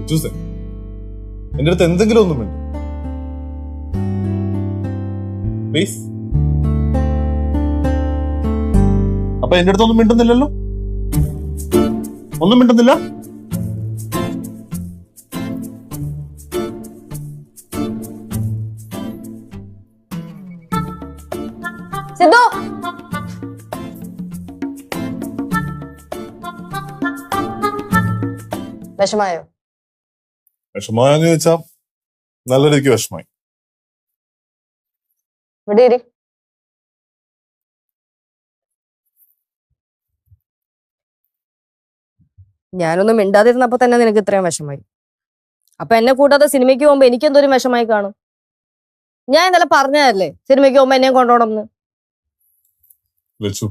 Juice എന്റെ അടുത്ത് എന്തെങ്കിലും ഒന്നും വേണ്ട പ്ലീസ്. അപ്പൊ എന്റെ അടുത്തൊന്നും മിണ്ടുന്നില്ലല്ലോ, ഒന്നും മിണ്ടുന്നില്ല. സിദ്ധു, വിഷമായോ? വിഷമമായെന്ന് ചോദിച്ചാ നല്ല രീതിക്ക് വിഷമായി. ഇവിടെ ഇരി. ഞാനൊന്നും മിണ്ടാതിരുന്നപ്പോ തന്നെ നിനക്ക് ഇത്രയും വിഷമായി. അപ്പൊ എന്നെ കൂട്ടാതെ സിനിമയ്ക്ക് പോകുമ്പോ എനിക്ക് എന്തോരം വിഷമായി കാണും. ഞാൻ ഇന്നലെ പറഞ്ഞതല്ലേ സിനിമയ്ക്ക് പോകുമ്പോ എന്നെ കൊണ്ടുപോകണം എന്ന്. ലച്ചു,